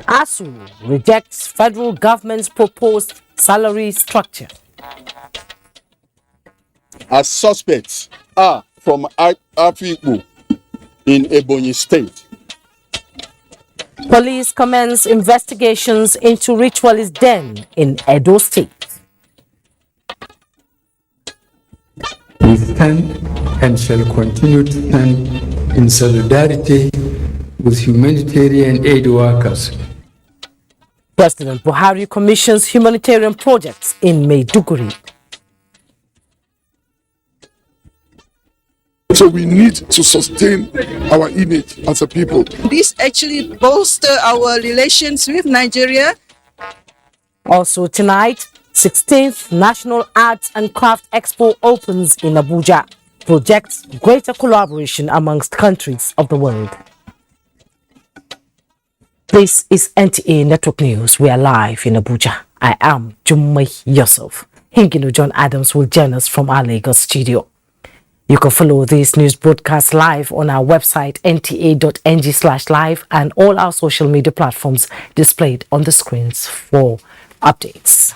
ASU rejects federal government's proposed salary structure. As suspects are from Afikpo in Ebonyi State. Police commence investigations into Ritualist den in Edo State. We stand and shall continue to stand in solidarity with humanitarian aid workers. President Buhari commissions humanitarian projects in Maiduguri. So we need to sustain our image as a people. This actually bolsters our relations with Nigeria. Also tonight, 16th National Arts and Craft Expo opens in Abuja. Projects greater collaboration amongst countries of the world. This is NTA Network News. We are live in Abuja. I am Jummai Yusuf. Hingino John Adams will join us from our Lagos studio. You can follow this news broadcast live on our website nta.ng/live and all our social media platforms displayed on the screens for updates.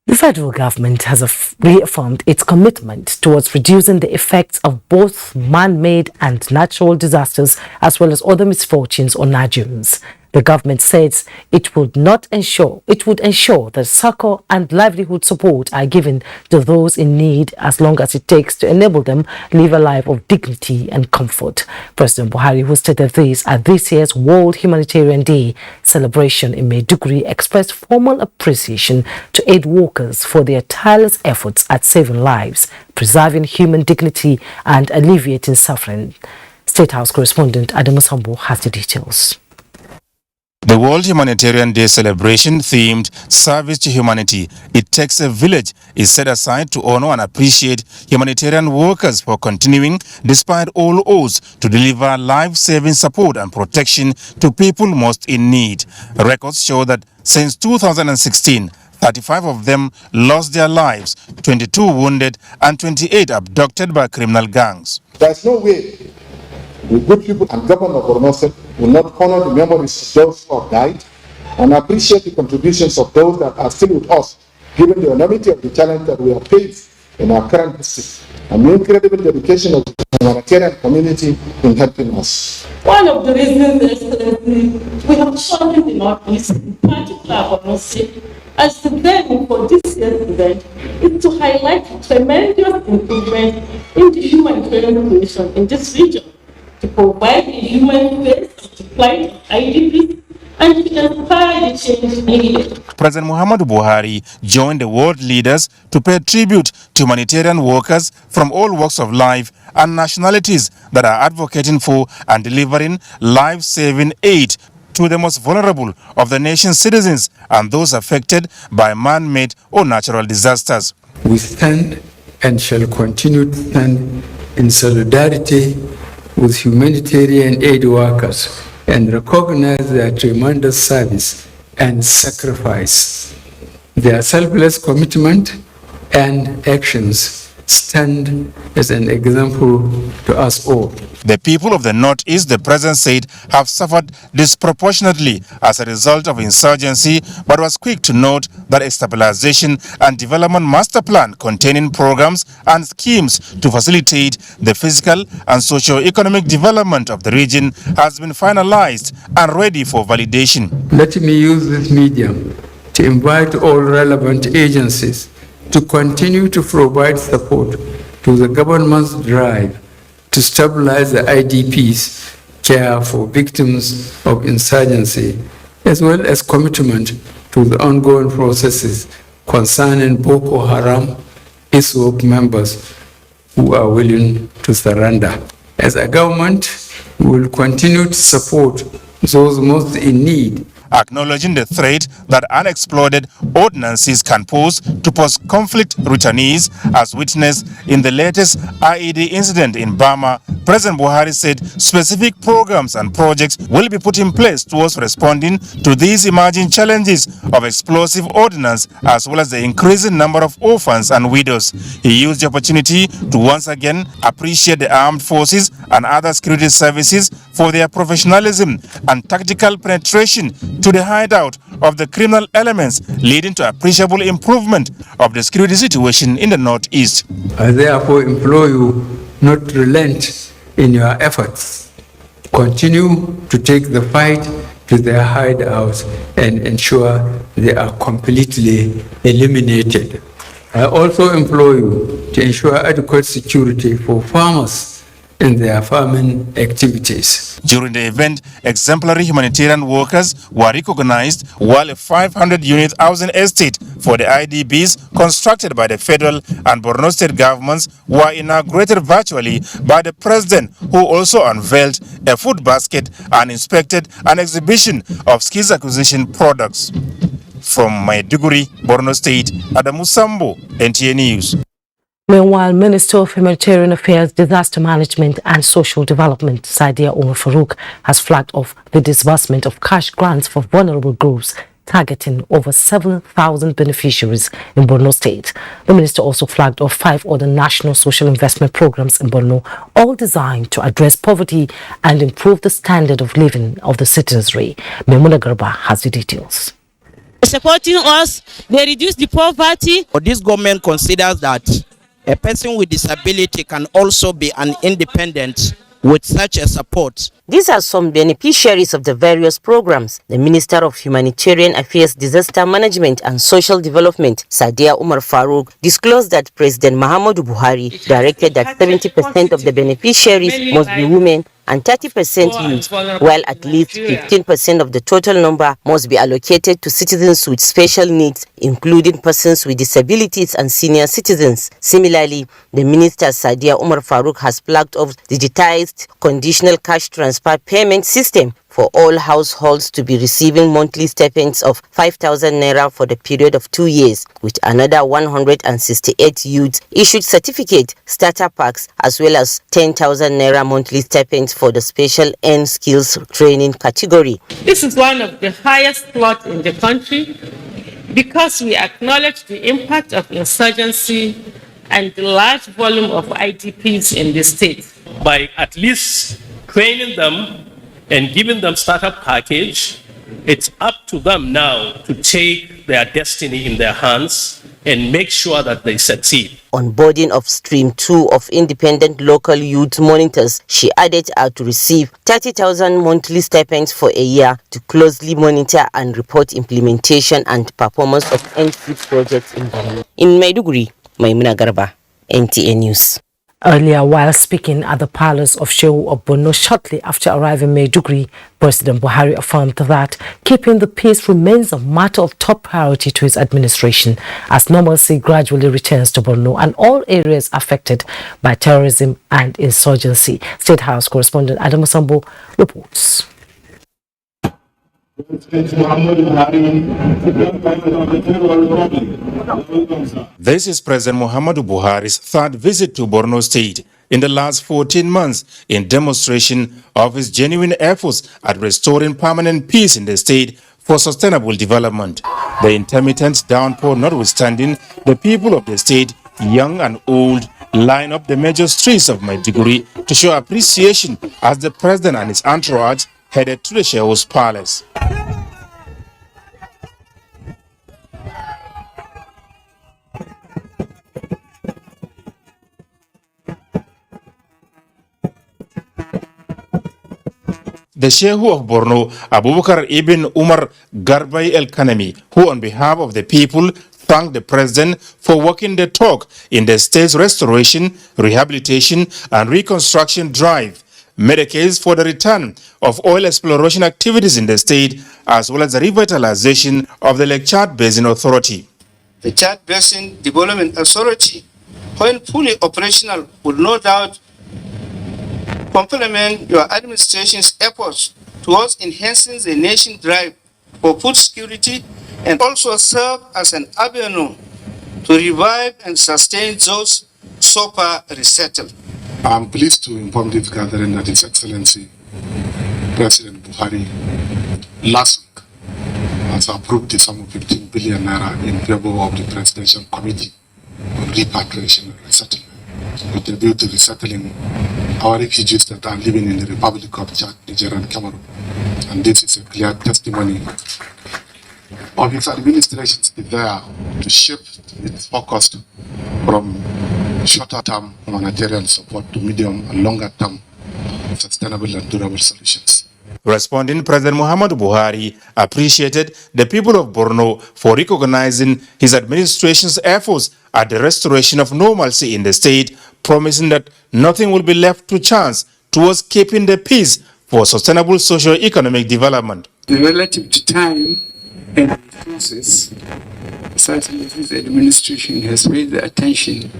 The federal government has reaffirmed its commitment towards reducing the effects of both man-made and natural disasters as well as other misfortunes on Nigerians. The government says it would ensure that succor and livelihood support are given to those in need as long as it takes to enable them live a life of dignity and comfort. President Buhari, who stated this at this year's World Humanitarian Day celebration in Maiduguri, expressed formal appreciation to aid workers for their tireless efforts at saving lives, preserving human dignity and alleviating suffering. State House correspondent Adamu Sambo has the details. The World Humanitarian Day celebration themed Service to Humanity, It Takes a Village, is set aside to honor and appreciate humanitarian workers for continuing, despite all odds, to deliver life-saving support and protection to people most in need. Records show that since 2016, 35 of them lost their lives, 22 wounded, and 28 abducted by criminal gangs. There's no way the good people and government of Borno State will not honor the memories of those who have died and appreciate the contributions of those that are still with us, given the enormity of the challenge that we have faced in our current district and the incredible dedication of the humanitarian community in helping us. One of the reasons, Excellency, we have chosen the Northeast, in particular Borno State, as the venue for this year's event is to highlight tremendous improvement in the humanitarian condition in this region, to provide a human face to plight of IDPs and to inspire the change needed. President Muhammadu Buhari joined the world leaders to pay tribute to humanitarian workers from all walks of life and nationalities that are advocating for and delivering life-saving aid to the most vulnerable of the nation's citizens and those affected by man-made or natural disasters. We stand and shall continue to stand in solidarity with humanitarian aid workers and recognize their tremendous service and sacrifice. Their selfless commitment and actions stand as an example to us all. The people of the Northeast, the president said, have suffered disproportionately as a result of insurgency, but was quick to note that a stabilization and development master plan containing programs and schemes to facilitate the physical and socio-economic development of the region has been finalized and ready for validation. Let me use this medium to invite all relevant agencies to continue to provide support to the government's drive to stabilize the IDPs, care for victims of insurgency, as well as commitment to the ongoing processes concerning Boko Haram ISWAP members who are willing to surrender. As a government, we will continue to support those most in need, acknowledging the threat that unexploded ordnances can pose to post-conflict returnees, as witnessed in the latest IED incident in Bama, President Buhari said specific programs and projects will be put in place towards responding to these emerging challenges of explosive ordnance as well as the increasing number of orphans and widows. He used the opportunity to once again appreciate the armed forces and other security services for their professionalism and tactical penetration to the hideout of the criminal elements, leading to appreciable improvement of the security situation in the northeast. I therefore implore you not to relent in your efforts. Continue to take the fight to their hideouts and ensure they are completely eliminated. I also implore you to ensure adequate security for farmers in their farming activities. During the event, exemplary humanitarian workers were recognized, while a 500-unit housing estate for the IDBs constructed by the federal and Borno state governments were inaugurated virtually by the president, who also unveiled a food basket and inspected an exhibition of skills acquisition products. From Maiduguri, Borno State, Adamu Sambo, NTA News. Meanwhile, Minister of Humanitarian Affairs, Disaster Management and Social Development, Saidia Umar Farouk, has flagged off the disbursement of cash grants for vulnerable groups, targeting over 7,000 beneficiaries in Borno State. The minister also flagged off 5 other national social investment programs in Borno, all designed to address poverty and improve the standard of living of the citizenry. Memuna Garba has the details. Supporting us, they reduce the poverty. This government considers that a person with disability can also be an independent with such a support. These are some beneficiaries of the various programs. The Minister of Humanitarian Affairs, Disaster Management and Social Development, Saidia Umar Farouk, disclosed that President Muhammadu Buhari directed that 70% of the beneficiaries must be women and 30% youth, while at least 15% of the total number must be allocated to citizens with special needs, including persons with disabilities and senior citizens. Similarly, the Minister Saidia Umar Farouk has flagged off digitized conditional cash transfer payment system for all households to be receiving monthly stipends of 5,000 naira for the period of 2 years, with another 168 youths issued certificate starter packs as well as 10,000 naira monthly stipends for the special end skills training category. This is one of the highest plots in the country because we acknowledge the impact of insurgency and the large volume of IDPs in the state. By at least training them and giving them startup package, it's up to them now to take their destiny in their hands and make sure that they succeed. Onboarding of Stream 2 of independent local youth monitors, she added, are to receive 30,000 monthly stipends for a year to closely monitor and report implementation and performance of NTA projects in Borno. In Maiduguri, Maimuna Garba, NTA News. Earlier, while speaking at the palace of Shehu of Borno shortly after arriving in Maiduguri, President Buhari affirmed that keeping the peace remains a matter of top priority to his administration as normalcy gradually returns to Borno and all areas affected by terrorism and insurgency. State House correspondent Adamu Sambo reports. This is President Muhammadu Buhari's third visit to Borno State in the last 14 months in demonstration of his genuine efforts at restoring permanent peace in the state for sustainable development. The intermittent downpour notwithstanding, the people of the state, young and old, line up the major streets of Maiduguri to show appreciation as the president and his entourage headed to the Sheh's palace. The Shehu of Borno, Abubakar Ibn Umar Garbay El Kanemi, who on behalf of the people thanked the president for walking the talk in the state's restoration, rehabilitation and reconstruction drive, made a case for the return of oil exploration activities in the state as well as the revitalization of the Lake Chad Basin Authority. The Chad Basin Development Authority, when fully operational, will no doubt complement your administration's efforts towards enhancing the nation's drive for food security and also serve as an avenue to revive and sustain those so far resettled. I'm pleased to inform this gathering that His Excellency President Buhari last week has approved the sum of 15 billion naira in favor of the Presidential Committee on Repatriation and Resettlement, with the view to resettling our refugees that are living in the Republic of Chad, Niger, and Cameroon. And this is a clear testimony of his administration's desire to shift its focus from shorter-term humanitarian support to medium and longer-term sustainable and durable solutions. Responding, President Muhammadu Buhari appreciated the people of Borno for recognizing his administration's efforts at the restoration of normalcy in the state, promising that nothing will be left to chance towards keeping the peace for sustainable socio-economic development. Relative to time and resources, certainly this administration has paid the attention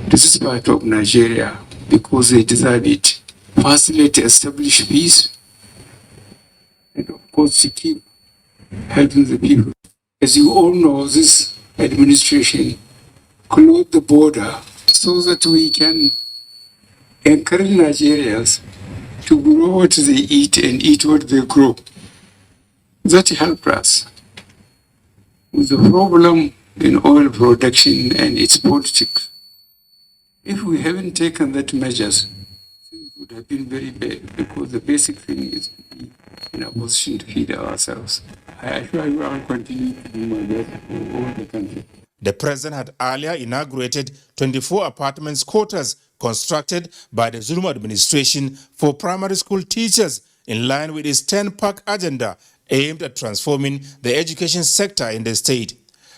to this part of Nigeria because they deserve it. Firstly, to establish peace, and of course to keep helping the people. As you all know, this administration closed the border so that we can encourage Nigerians to grow what they eat and eat what they grow. That helped us with the problem in oil production and its politics. If we haven't taken that measures, things would have been very bad, because the basic thing is to be in a position to feed ourselves. I assure you I will continue to do my best for all the country. The president had earlier inaugurated 24 apartments quarters constructed by the Zulum administration for primary school teachers in line with his 10-pack agenda aimed at transforming the education sector in the state.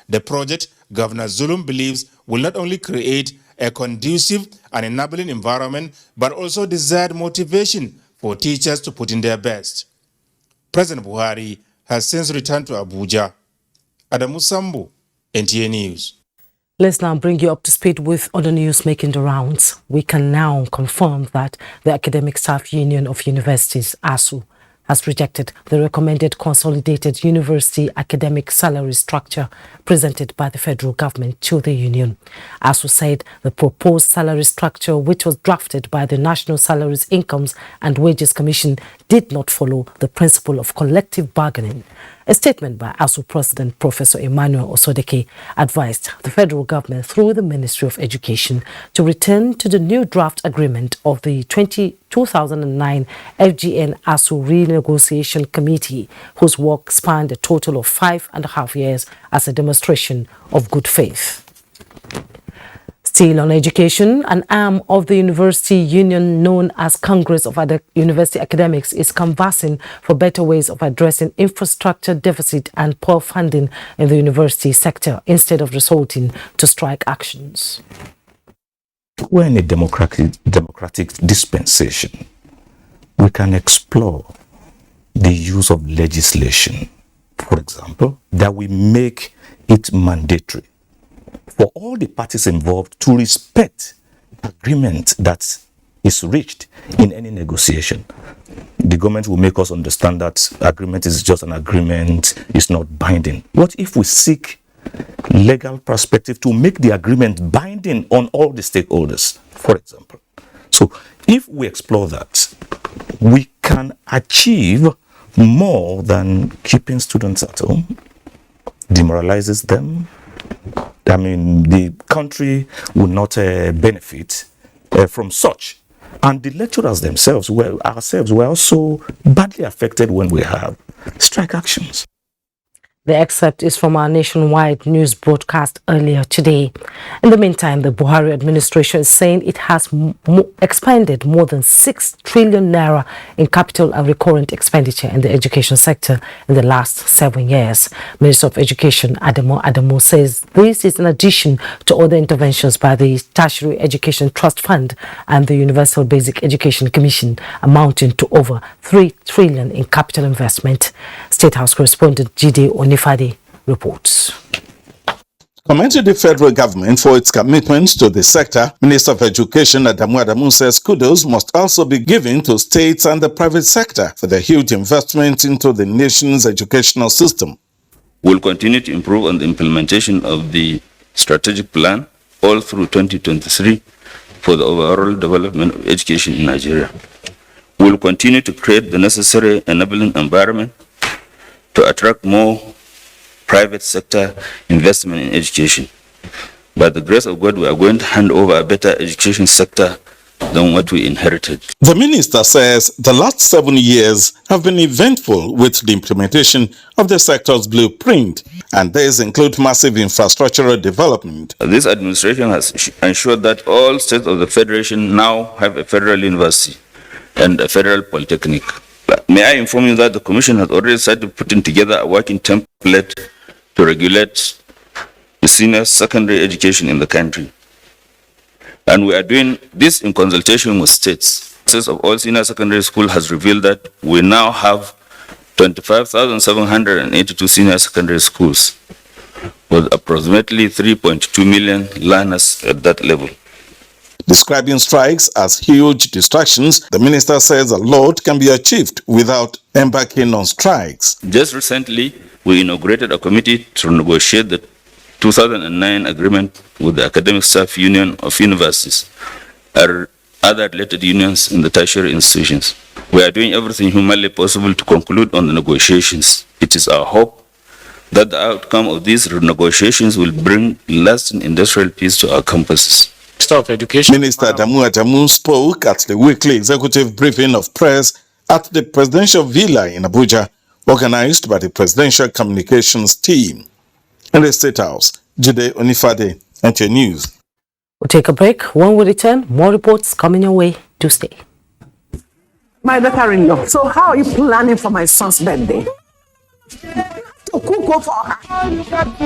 The project, Governor Zulum believes, will not only create a conducive and enabling environment, but also desired motivation for teachers to put in their best. President Buhari has since returned to Abuja. Adamu Sambu, NTA News. Let's now bring you up to speed with other news making the rounds. We can now confirm that the Academic Staff Union of Universities, ASU, has rejected the recommended consolidated university academic salary structure presented by the federal government to the union. ASU said the proposed salary structure, which was drafted by the National Salaries, Incomes and Wages Commission, did not follow the principle of collective bargaining. A statement by ASU President Professor Emmanuel Osodeke advised the federal government through the Ministry of Education to return to the new draft agreement of the 2009 FGN ASU Renegotiation Committee, whose work spanned a total of 5.5 years as a demonstration of good faith. Still on education, an arm of the university union known as Congress of University Academics is canvassing for better ways of addressing infrastructure deficit and poor funding in the university sector instead of resorting to strike actions. We're in a democratic dispensation. We can explore the use of legislation, for example, that we make it mandatory for all the parties involved to respect agreement that is reached in any negotiation. The government will make us understand that agreement is just an agreement, it's not binding. What if we seek legal perspective to make the agreement binding on all the stakeholders, for example? So if we explore that, we can achieve more than keeping students at home, demoralizes them. I mean, the country will not benefit from such. And the lecturers themselves, ourselves, were also badly affected when we have strike actions. The excerpt is from our nationwide news broadcast earlier today. In the meantime, the Buhari administration is saying it has expended more than 6 trillion naira in capital and recurrent expenditure in the education sector in the last 7 years. Minister of Education Adamu says this is in addition to other interventions by the Tertiary Education Trust Fund and the Universal Basic Education Commission, amounting to over 3 trillion in capital investment. State House correspondent Jide Onifade reports. Commenting the federal government for its commitments to the sector, Minister of Education Adamu says kudos must also be given to states and the private sector for their huge investment into the nation's educational system. We'll continue to improve on the implementation of the strategic plan all through 2023 for the overall development of education in Nigeria. We will continue to create the necessary enabling environment to attract more private sector investment in education. By the grace of God, we are going to hand over a better education sector than what we inherited. The minister says the last 7 years have been eventful with the implementation of the sector's blueprint, and these include massive infrastructural development. This administration has ensured that all states of the federation now have a federal university and a federal polytechnic. May I inform you that the Commission has already started putting together a working template to regulate the senior secondary education in the country. And we are doing this in consultation with states. The census of all senior secondary schools has revealed that we now have 25,782 senior secondary schools with approximately 3.2 million learners at that level. Describing strikes as huge distractions, the minister says a lot can be achieved without embarking on strikes. Just recently, we inaugurated a committee to negotiate the 2009 agreement with the Academic Staff Union of Universities and other related unions in the tertiary institutions. We are doing everything humanly possible to conclude on the negotiations. It is our hope that the outcome of these negotiations will bring lasting industrial peace to our campuses. Of Education. Minister Adamu spoke at the weekly executive briefing of press at the presidential villa in Abuja, organized by the presidential communications team. In the State House, Jide Onifade, NTA News. We'll take a break. When we return, more reports coming your way. Do stay. My daughter-in-law, so how are you planning for my son's birthday? To cook for her.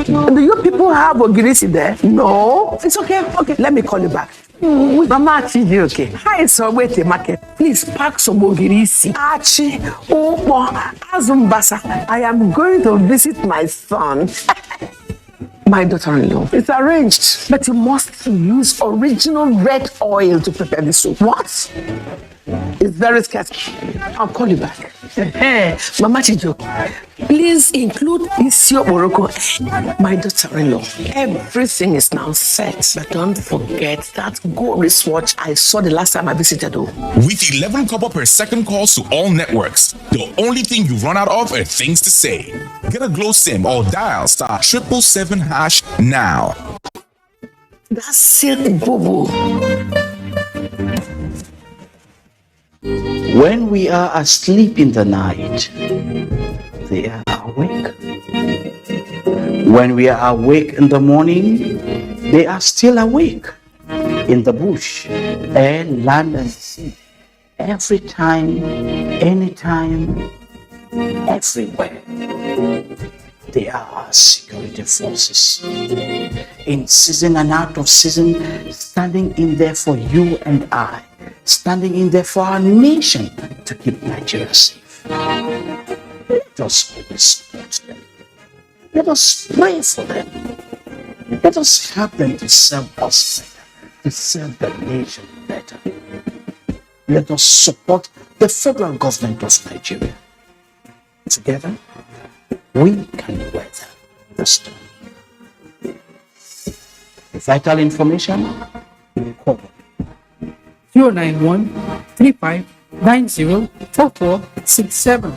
Do you people have ogirisi there? No. It's okay. Okay, let me call you back. Mama Achiji, okay. Hi, so wait a market. Please pack some ogirisi. Achi, Opo, Azumbasa. I am going to visit my son. My daughter-in-law. It's arranged. But you must use original red oil to prepare the soup. What? It's very scarce. I'll call you back. Mama Chijo, please include Isio Morocco, my daughter-in-law. Everything is now set. But don't forget that gold wristwatch I saw the last time I visited. With 11 kobo per second calls to all networks, the only thing you run out of are things to say. Get a Glow SIM or dial *777# now. That's it, boo-boo. When we are asleep in the night, they are awake. When we are awake in the morning, they are still awake. In the bush, air, land, and sea. Every time, anytime, everywhere. They are our security forces. In season and out of season, standing in there for you and I. Standing in there for our nation to keep Nigeria safe. Let us always support them. Let us pray for them. Let us help them to serve us better, to serve the nation better. Let us support the federal government of Nigeria. Together, we can weather the storm. Vital information, call 091-3590-4467.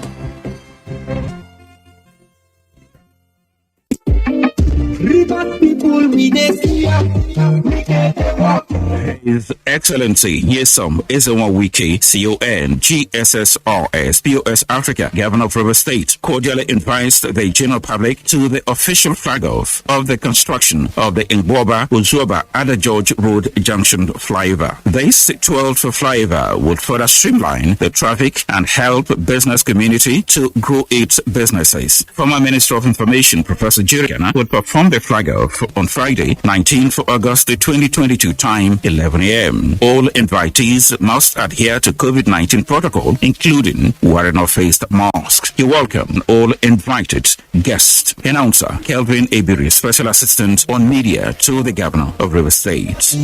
His Excellency Yesom Ezenwa-Wike, CON, GSSRS, POS Africa, Governor of River State, cordially invites the general public to the official flag-off of the construction of the Ingboba-Uzuoba-Ada George Road Junction flyover. This 12th flyover would further streamline the traffic and help business community to grow its businesses. Former Minister of Information, Professor Jirigana, would perform the flag-off on Friday, 19th August 2022, time 11 a.m. All invitees must adhere to COVID-19 protocol, including wearing of face masks. He welcomed all invited guests. Announcer Kelvin Ebiri, Special Assistant on Media to the Governor of River State.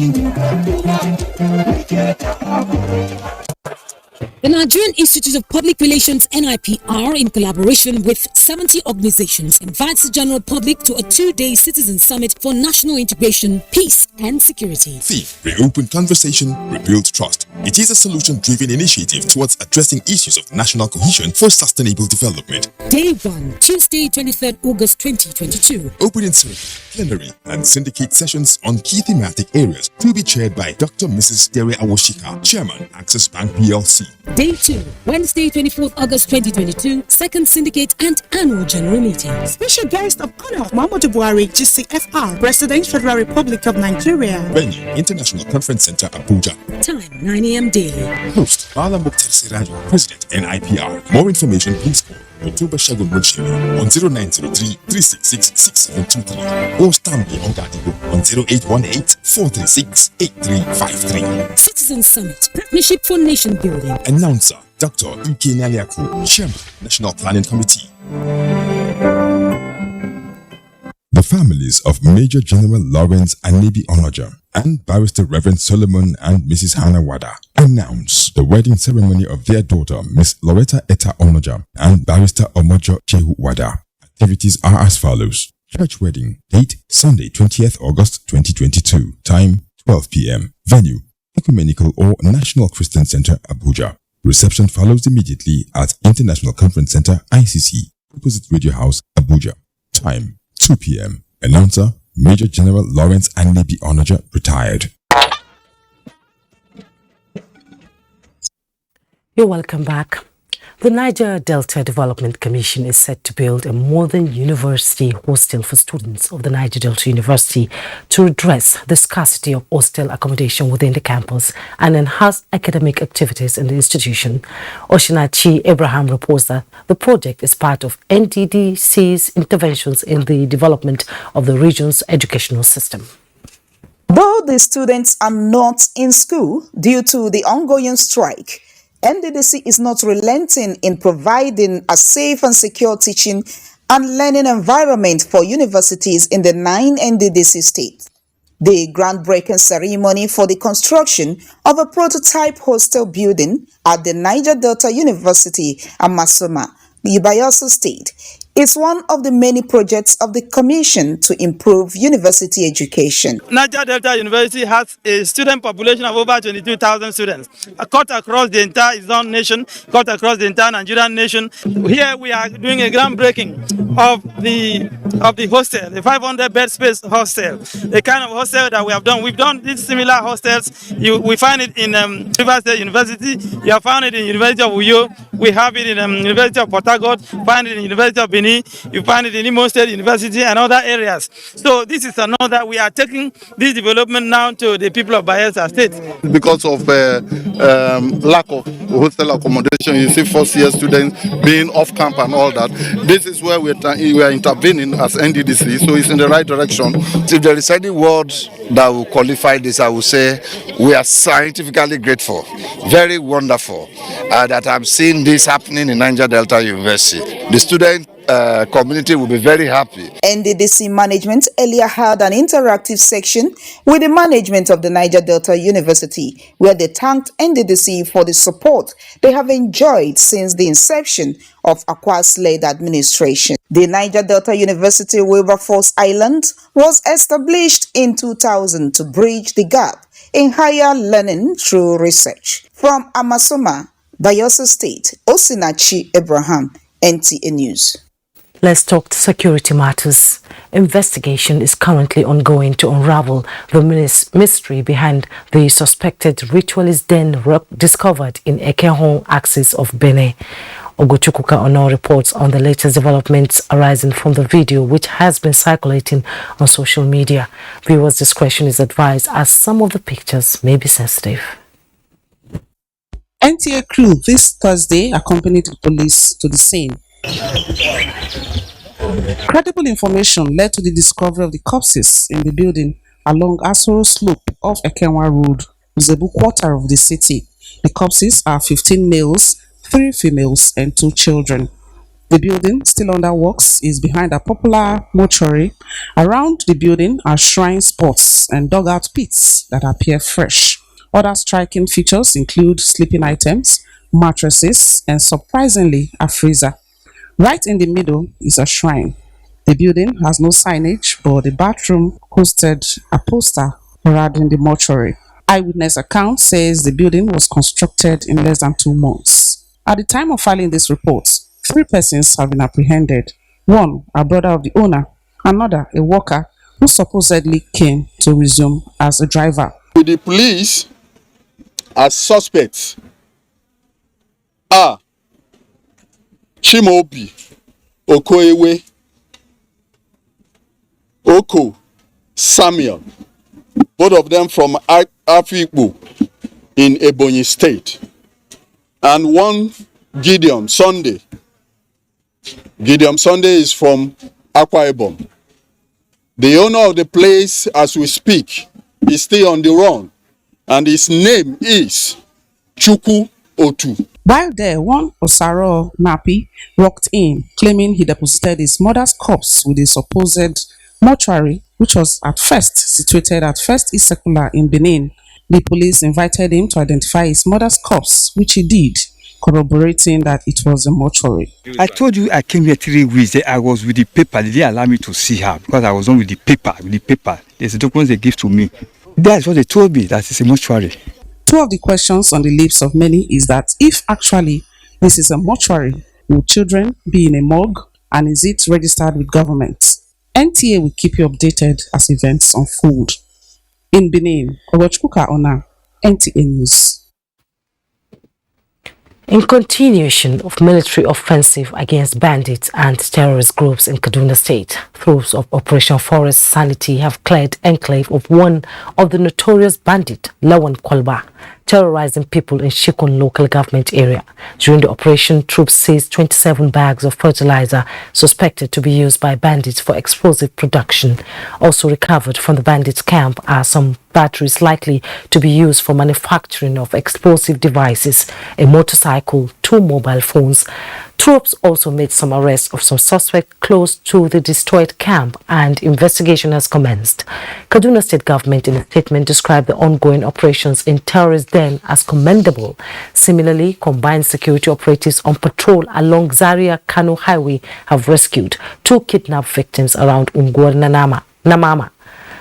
The Nigerian Institute of Public Relations (NIPR), in collaboration with 70 organizations, invites the general public to a 2-day citizen summit for national integration, peace and security. Theme: Reopen Conversation, Rebuild Trust. It is a solution-driven initiative towards addressing issues of national cohesion for sustainable development. Day 1, Tuesday, 23rd August 2022. Opening ceremony, plenary and syndicate sessions on key thematic areas to be chaired by Dr. Mrs. Dere Awoshika, Chairman, Access Bank PLC. Day 2, Wednesday, 24th August 2022, second syndicate and annual general meeting. Special guest of honor, Muhammadu Buhari, GCFR, President, Federal Republic of Nigeria. Venue, International Conference Center, Abuja. Time, 9 a.m. daily. Host, Bala Mukhtar Sirajo, President, NIPR. More information, please call October Shagun Mujshemi on 0903 366 6723 or Stanley Ongadigo on 0818 436 8353. Citizen Summit, Partnership for Nation Building. Announcer, Dr. Ike Naliaku, Chairman, National Planning Committee. The families of Major General Lawrence Anibi Onoja and Barrister Reverend Solomon and Mrs. Hannah Wada announce the wedding ceremony of their daughter, Miss Loretta Etta Onoja and Barrister Omojo Chehu Wada. Activities are as follows. Church wedding, date Sunday 20th August 2022, time 12 p.m. Venue, Ecumenical or National Christian Center, Abuja. Reception follows immediately at International Conference Center, ICC, opposite Radio House, Abuja. Time 2 p.m. Announcer, Major General Lawrence Anibi Onoja, retired. You're welcome back. The Niger Delta Development Commission is set to build a modern university hostel for students of the Niger Delta University to address the scarcity of hostel accommodation within the campus and enhance academic activities in the institution. Oshinachi Abraham reports that the project is part of NDDC's interventions in the development of the region's educational system. Though the students are not in school due to the ongoing strike, NDDC is not relenting in providing a safe and secure teaching and learning environment for universities in the 9 NDDC states. The groundbreaking ceremony for the construction of a prototype hostel building at the Niger Delta University, Amasoma, Bayelsa State, is one of the many projects of the Commission to improve university education. Niger Delta University has a student population of over 22,000 students, cut across the entire Eastern nation, cut across the entire Nigerian nation. Here we are doing a groundbreaking of the hostel, the 500-bed space hostel, the kind of hostel that we have done. We've done these similar hostels. We find it in River State University. You have found it in University of Uyo. We have it in University of Port Harcourt. Find it in University of Benin. You find it in Imo State University and other areas. So this is another. We are taking this development now to the people of Bayelsa State. Because of lack of hostel accommodation, you see first-year students being off-camp and all that. This is where we are intervening as NDDC, so it's in the right direction. If there is any word that will qualify this, I will say we are scientifically grateful, very wonderful that I'm seeing this happening in Niger Delta University. The student community will be very happy. NDDC management earlier held an interactive section with the management of the Niger Delta University, where they thanked NDDC for the support they have enjoyed since the inception of Akwas-led administration. The Niger Delta University Wilberforce Island was established in 2000 to bridge the gap in higher learning through research. From Amasoma, Bayelsa State, Osinachi Abraham, NTA News. Let's talk to security matters. Investigation is currently ongoing to unravel the mystery behind the suspected ritualist den discovered in Ekehon axis of Benin. Ogochukwuka Ono reports on the latest developments arising from the video which has been circulating on social media. Viewers' discretion is advised as some of the pictures may be sensitive. NTA crew this Thursday accompanied the police to the scene. Credible information led to the discovery of the corpses in the building along Asoro Slope of Ekenwa Road, Zebu quarter of the city. The corpses are 15 males, 3 females and 2 children. The building, still under works, is behind a popular mortuary. Around the building are shrine spots and dugout pits that appear fresh. Other striking features include sleeping items, mattresses, and surprisingly, a freezer. Right in the middle is a shrine. The building has no signage, but the bathroom hosted a poster regarding the mortuary. Eyewitness account says the building was constructed in less than 2 months. At the time of filing this report, 3 persons have been apprehended. One, a brother of the owner, another, a worker who supposedly came to resume as a driver. With the police as suspects are Chimobi, Okoewe, Oko, Samuel, both of them from Afikpo in Ebonyi State, and one Gideon Sunday. Gideon Sunday is from Akwa Ibom. The owner of the place, as we speak, is still on the run, and his name is Chukwu Otu. While there, one Osaro Napi walked in, claiming he deposited his mother's corpse with a supposed mortuary, which was at first situated at First East Secular in Benin. The police invited him to identify his mother's corpse, which he did, corroborating that it was a mortuary. I told you I came here 3 weeks. I was with the paper. They didn't allow me to see her because I was on with the paper. There's a document they give to me. That's what they told me, that it's a mortuary. Two of the questions on the lips of many is that if actually this is a mortuary, will children be in a morgue, and is it registered with government? NTA will keep you updated as events unfold. In Benin, Orochkuka Ona, NTA News. In continuation of military offensive against bandits and terrorist groups in Kaduna State, troops of Operation Forest Sanity have cleared enclave of one of the notorious bandit, Lawan Kwalba, terrorizing people in Shikun local government area. During the operation, troops seized 27 bags of fertilizer suspected to be used by bandits for explosive production. Also recovered from the bandits' camp are some batteries likely to be used for manufacturing of explosive devices, a motorcycle, 2 mobile phones. Troops also made some arrests of some suspects close to the destroyed camp, and investigation has commenced. Kaduna State government in a statement described the ongoing operations in terrorist den as commendable. Similarly, combined security operatives on patrol along Zaria-Kano Highway have rescued 2 kidnapped victims around Unguwar Namama.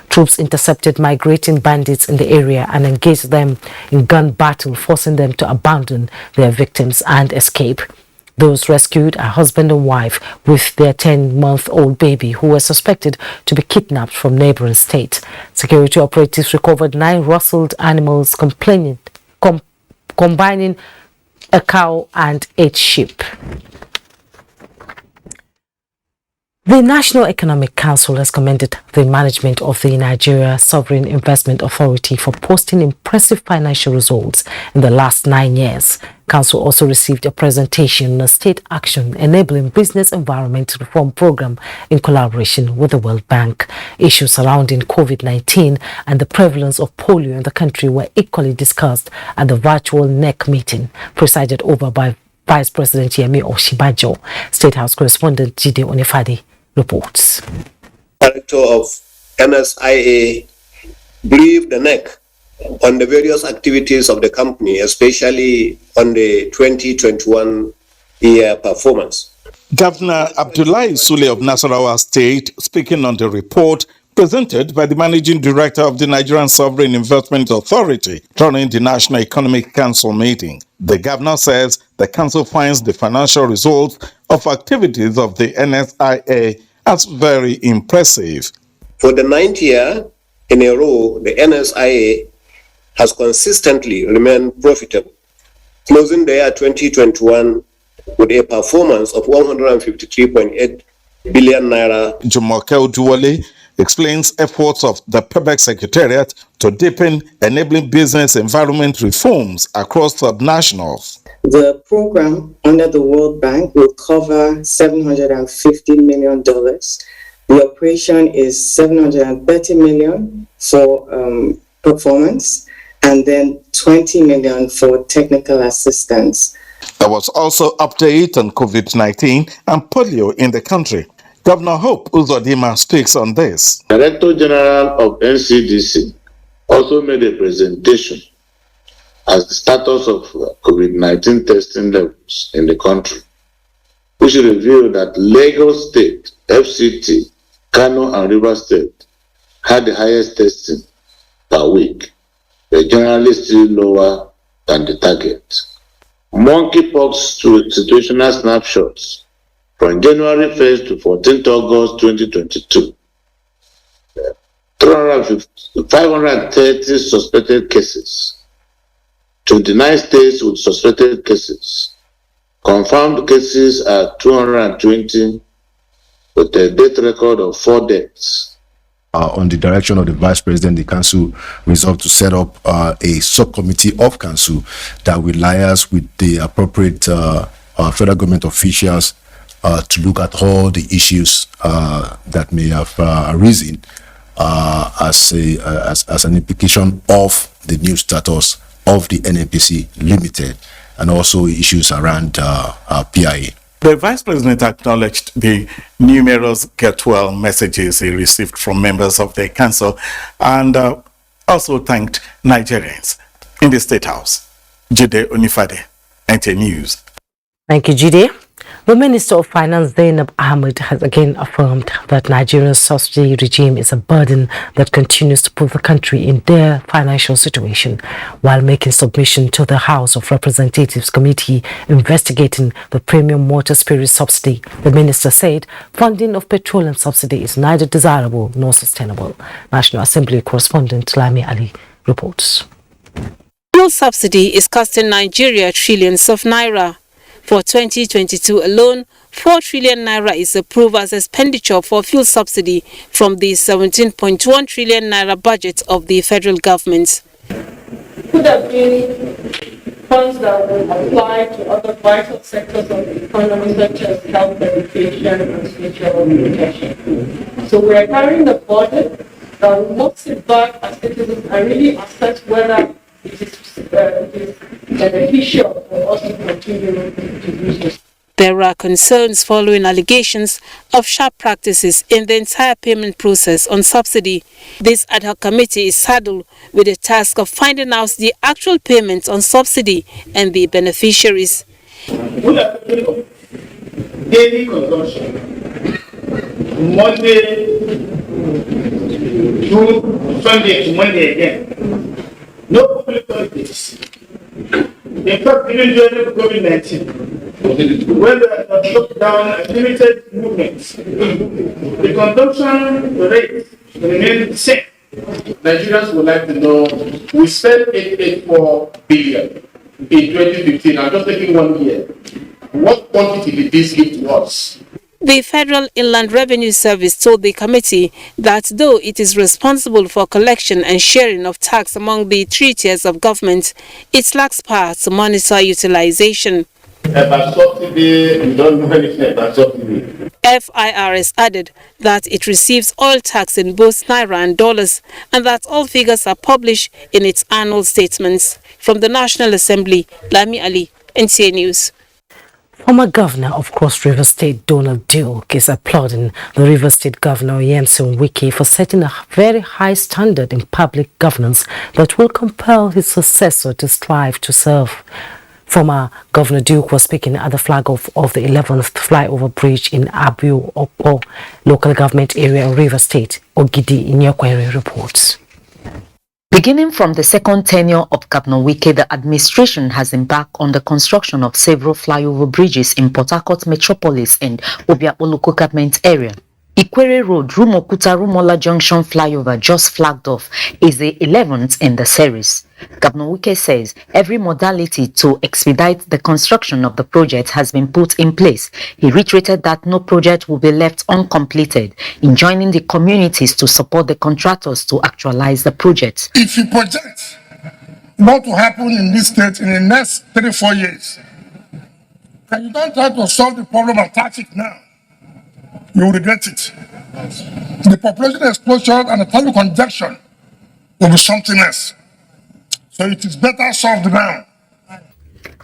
Troops intercepted migrating bandits in the area and engaged them in gun battle, forcing them to abandon their victims and escape. Those rescued are husband and wife with their 10-month-old baby, who were suspected to be kidnapped from neighboring states. Security operatives recovered 9 rustled animals, combining a cow and 8 sheep. The National Economic Council has commended the management of the Nigeria Sovereign Investment Authority for posting impressive financial results in the last 9 years. Council also received a presentation on a state action enabling business environment reform program in collaboration with the World Bank. Issues surrounding COVID-19 and the prevalence of polio in the country were equally discussed at the virtual NEC meeting, presided over by Vice President Yemi Oshibajo. State House correspondent Jide Onifadi reports. Director of NSIA briefed the NEC on the various activities of the company, especially on the 2021 year performance. Governor Abdullahi Sule of Nasarawa State, speaking on the report presented by the Managing Director of the Nigerian Sovereign Investment Authority during the National Economic Council meeting. The governor says the council finds the financial results of activities of the NSIA as very impressive. For the 9th year in a row, the NSIA has consistently remained profitable, closing the year 2021 with a performance of 153.8 billion naira. Jumoke Oduwole explains efforts of the Public Secretariat to deepen enabling business environment reforms across subnationals. The program under the World Bank will cover $750 million. The operation is $730 million for performance, and then $20 million for technical assistance. There was also update on COVID-19 and polio in the country. Governor Hope Uzodimma speaks on this. Director General of NCDC also made a presentation as the status of COVID-19 testing levels in the country, which revealed that Lagos State, FCT, Kano, and Rivers State had the highest testing per week, but generally still lower than the target. Monkeypox situational snapshots from January 1st to 14th August 2022. 530 suspected cases, 29 states with suspected cases. Confirmed cases are 220, with a death record of 4 deaths. On the direction of the Vice President, the Council resolved to set up a subcommittee of Council that will liaise with the appropriate federal government officials to look at all the issues that may have arisen as an implication of the new status of the NNPC Limited, and also issues around PIA. The Vice President acknowledged the numerous get well messages he received from members of the Council and also thanked Nigerians in the State House. Jide Onifade, NTA News. Thank you, Jide. The Minister of Finance, Zainab Ahmed, has again affirmed that Nigeria's subsidy regime is a burden that continues to put the country in their financial situation. While making submission to the House of Representatives Committee investigating the premium motor spirit subsidy, the minister said funding of petroleum subsidy is neither desirable nor sustainable. National Assembly correspondent Lami Ali reports. Fuel subsidy is costing Nigeria trillions of naira. For 2022 alone, 4 trillion naira is approved as expenditure for fuel subsidy from the 17.1 trillion naira budget of the federal government. Could have been funds that will apply to other vital sectors of the economy, such as health, education, and social protection. So we are carrying the budget that will not sit back as citizens and really assess whether it is beneficial for us to continue to use this. There are concerns following allegations of sharp practices in the entire payment process on subsidy. This ad hoc committee is saddled with the task of finding out the actual payments on subsidy and the beneficiaries. We are talking of daily consumption, Monday to Sunday to Monday again. No public holidays. In fact, even during COVID-19, when the lockdown and limited movements, the consumption rate remained the same. Nigerians would like to know, we spent 884 billion in 2015. I'm just taking 1 year. What quantity did this give to us? The Federal Inland Revenue Service told the committee that though it is responsible for collection and sharing of tax among the 3 tiers of government, it lacks power to monitor utilization. About subsidy, we don't know anything about subsidy. FIRS added that it receives oil tax in both naira and dollars, and that all figures are published in its annual statements. From the National Assembly, Lami Ali, NTA News. Former Governor of Cross River State, Donald Duke, is applauding the River State Governor, Yemson Wike, for setting a very high standard in public governance that will compel his successor to strive to serve. Former Governor Duke was speaking at the flag off of the 11th flyover bridge in Abuja local government area of River State. Ogidi Inyakwere reports. Beginning from the second tenure of Governor Wike, the administration has embarked on the construction of several flyover bridges in Port Harcourt Metropolis and Obiakpo local government area. Ikwere Road, Rumokuta-Rumola Junction flyover, just flagged off, is the 11th in the series. Governor Wike says every modality to expedite the construction of the project has been put in place. He reiterated that no project will be left uncompleted, enjoining the communities to support the contractors to actualize the project. If you project what will happen in this state in the next 3-4 years, and you don't try to solve the problem and tax it now, you will regret it. The population explosion and the traffic congestion will be something else. So it is better solved now.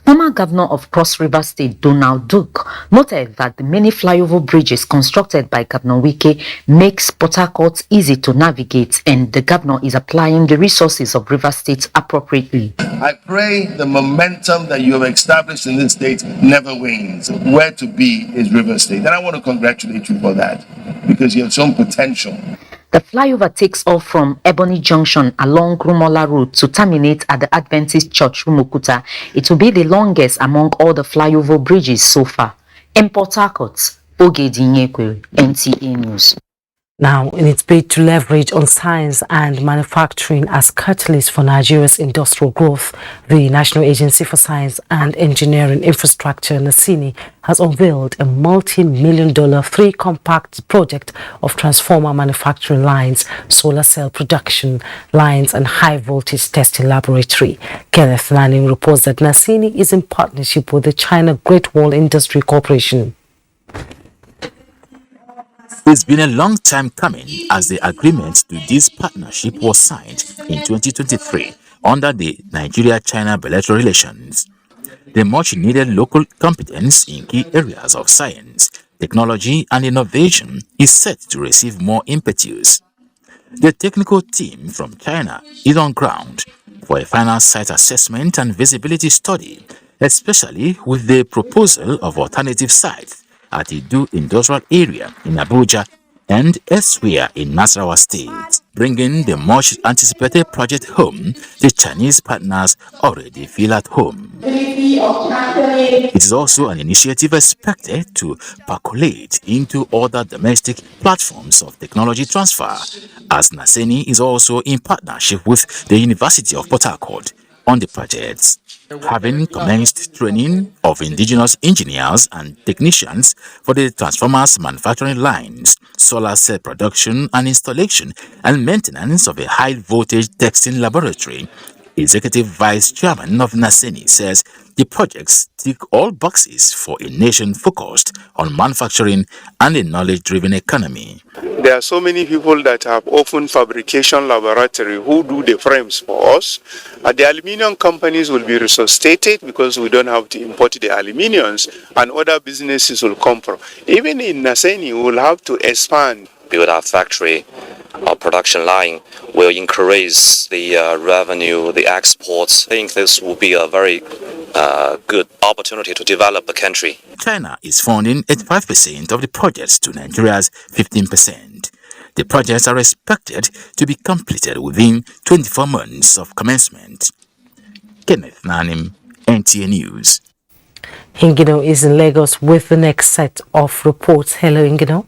Former Governor of Cross River State, Donald Duke, noted that the many flyover bridges constructed by Governor Wike makes Port Harcourt easy to navigate, and the governor is applying the resources of River State appropriately. I pray the momentum that you have established in this state never wanes. Where to be is River State. And I want to congratulate you for that because you have shown potential. The flyover takes off from Ebony Junction along Rumola Road to terminate at the Adventist Church, Rumukuta. It will be the longest among all the flyover bridges so far. In Port Harcourt, Oge Dinyekwe, NTA News. Now, in its bid to leverage on science and manufacturing as catalyst for Nigeria's industrial growth, the National Agency for Science and Engineering Infrastructure, NASINI, has unveiled a multi-million-dollar 3-compact project of transformer manufacturing lines, solar cell production lines, and high-voltage testing laboratory. Kenneth Lanning reports that NASINI is in partnership with the China Great Wall Industry Corporation. It's been a long time coming as the agreement to this partnership was signed in 2023 under the Nigeria-China bilateral relations. The much-needed local competence in key areas of science, technology and innovation is set to receive more impetus. The technical team from China is on ground for a final site assessment and visibility study, especially with the proposal of alternative sites at the Idu Industrial Area in Abuja and elsewhere in Nasarawa State. Bringing the much-anticipated project home, the Chinese partners already feel at home. It is also an initiative expected to percolate into other domestic platforms of technology transfer, as NASINI is also in partnership with the University of Port Harcourt on the projects. Having commenced training of indigenous engineers and technicians for the transformers manufacturing lines, solar cell production and installation, and maintenance of a high-voltage testing laboratory, Executive Vice Chairman of NASINI says the projects tick all boxes for a nation focused on manufacturing and a knowledge-driven economy. There are so many people that have opened fabrication laboratory who do the frames for us. The aluminium companies will be resuscitated because we don't have to import the aluminiums, and other businesses will come from. Even in NASINI, we will have to expand. Build our factory, our production line will increase the revenue, the exports. I think this will be a very good opportunity to develop the country. China is funding 85% of the projects to Nigeria's 15%. The projects are expected to be completed within 24 months of commencement. Kenneth Nanim, NTA News. Ingino is in Lagos with the next set of reports. Hello, Ingino.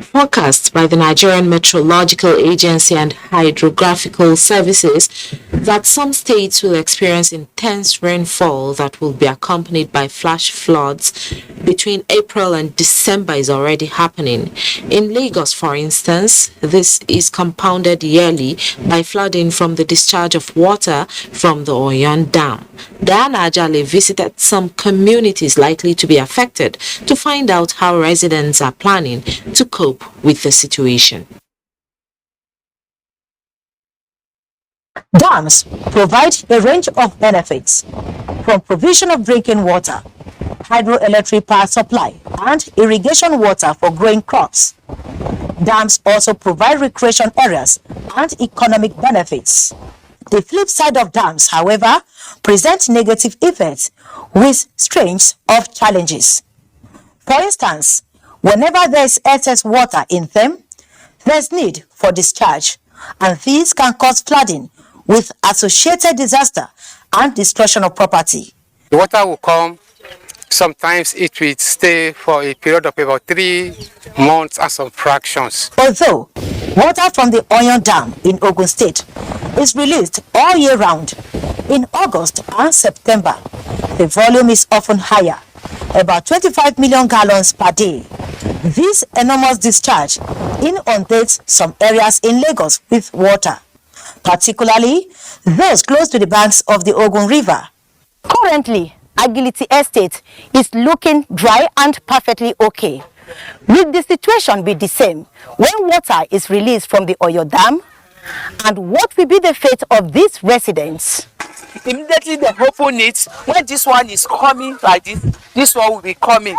Forecast by the Nigerian Meteorological Agency and Hydrographical Services that some states will experience intense rainfall that will be accompanied by flash floods between April and December is already happening. In Lagos, for instance, this is compounded yearly by flooding from the discharge of water from the Oyon Dam. Diana Ajale visited some communities likely to be affected to find out how residents are planning to cope with the situation. Dams provide a range of benefits, from provision of drinking water, hydroelectric power supply, and irrigation water for growing crops. Dams also provide recreation areas and economic benefits. The flip side of dams, however, present negative effects with strings of challenges. For instance, whenever there is excess water in them, there is need for discharge, and these can cause flooding with associated disaster and destruction of property. The water will come. Sometimes it will stay for a period of about 3 months and some fractions. Although water from the Oyon Dam in Ogun State is released all year round, in August and September, the volume is often higher, about 25 million gallons per day. This enormous discharge inundates some areas in Lagos with water, particularly those close to the banks of the Ogun River. Currently, Agility Estate is looking dry and perfectly okay. Will the situation be the same when water is released from the Oyo Dam? And what will be the fate of these residents? Immediately they open it, when this one is coming like this one will be coming.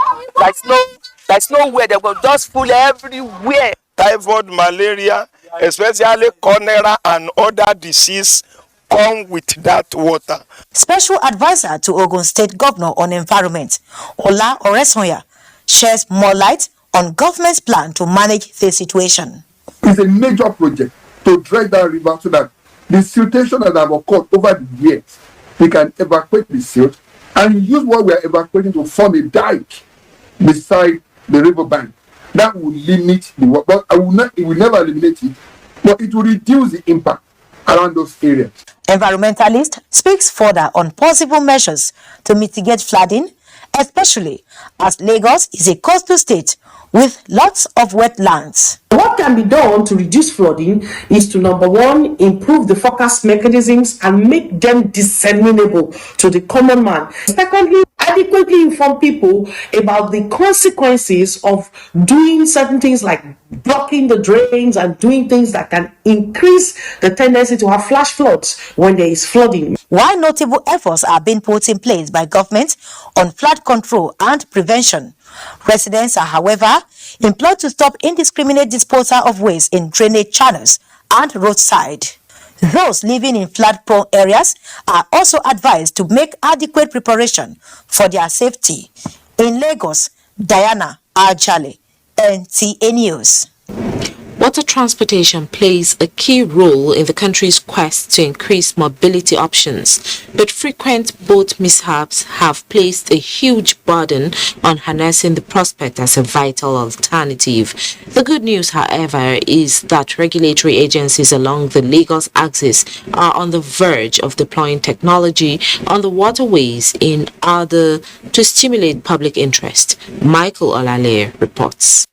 There's nowhere, they will just full everywhere. typhoid, malaria, especially cholera and other diseases come with that water. Special advisor to Ogun State Governor on Environment, Ola Oresanya, sheds more light on government's plan to manage the situation. It's a major project to dredge that river so that the siltation that have occurred over the years, we can evacuate the silt and use what we are evacuating to form a dike beside the river bank. That will limit the water, but it will never eliminate it, but it will reduce the impact around those areas. Environmentalist speaks further on possible measures to mitigate flooding, especially as Lagos is a coastal state with lots of wetlands. What can be done to reduce flooding is to, number one, improve the forecast mechanisms and make them disseminable to the common man. Secondly, adequately inform people about the consequences of doing certain things like blocking the drains and doing things that can increase the tendency to have flash floods when there is flooding. While notable efforts are being put in place by government on flood control and prevention, residents are, however, implored to stop indiscriminate disposal of waste in drainage channels and roadside. Those living in flood-prone areas are also advised to make adequate preparation for their safety. In Lagos, Diana Ajale, NTA News. Water transportation plays a key role in the country's quest to increase mobility options, but frequent boat mishaps have placed a huge burden on harnessing the prospect as a vital alternative. The good news, however, is that regulatory agencies along the Lagos axis are on the verge of deploying technology on the waterways in order to stimulate public interest. Michael Olale reports.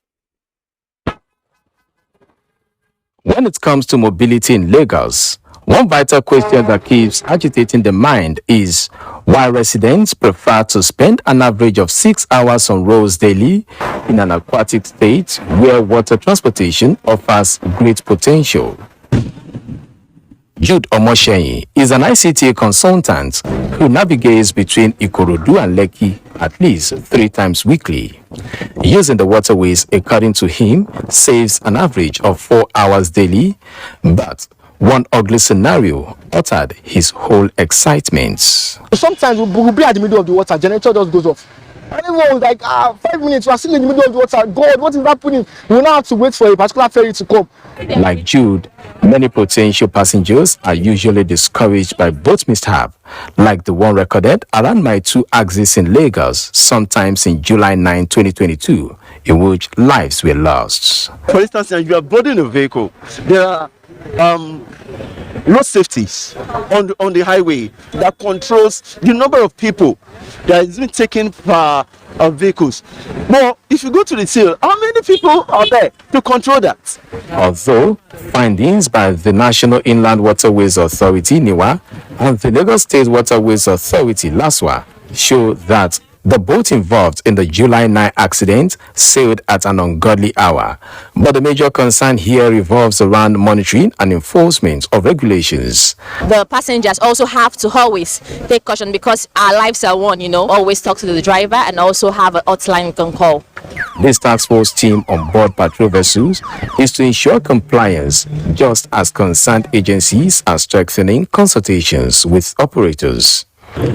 When it comes to mobility in Lagos, one vital question that keeps agitating the mind is why residents prefer to spend an average of 6 hours on roads daily in an aquatic state where water transportation offers great potential. Jude Omoshenyi is an ICT consultant who navigates between Ikorodu and Lekki at least 3 times weekly. Using the waterways, according to him, saves an average of 4 hours daily, but one ugly scenario altered his whole excitement. Sometimes we'll be at the middle of the water, generator just goes off. And everyone was like, 5 minutes, we're still in the middle of the water. God, what is happening? We now have to wait for a particular ferry to come. Like Jude, many potential passengers are usually discouraged by boat mishap, like the one recorded around my 2 axis in Lagos, sometimes in July 9, 2022, in which lives were lost. For instance, you are boarding a vehicle. There are road safeties on the highway that controls the number of people that is being taken per vehicles. But if you go to the seal, how many people are there to control that? Although findings by the National Inland Waterways Authority (NIWA) and the Lagos State Waterways Authority (LASWA) show that the boat involved in the July 9 accident sailed at an ungodly hour. But the major concern here revolves around monitoring and enforcement of regulations. The passengers also have to always take caution because our lives are one, always talk to the driver and also have a hotline you can call. This task force team on board patrol vessels is to ensure compliance, just as concerned agencies are strengthening consultations with operators.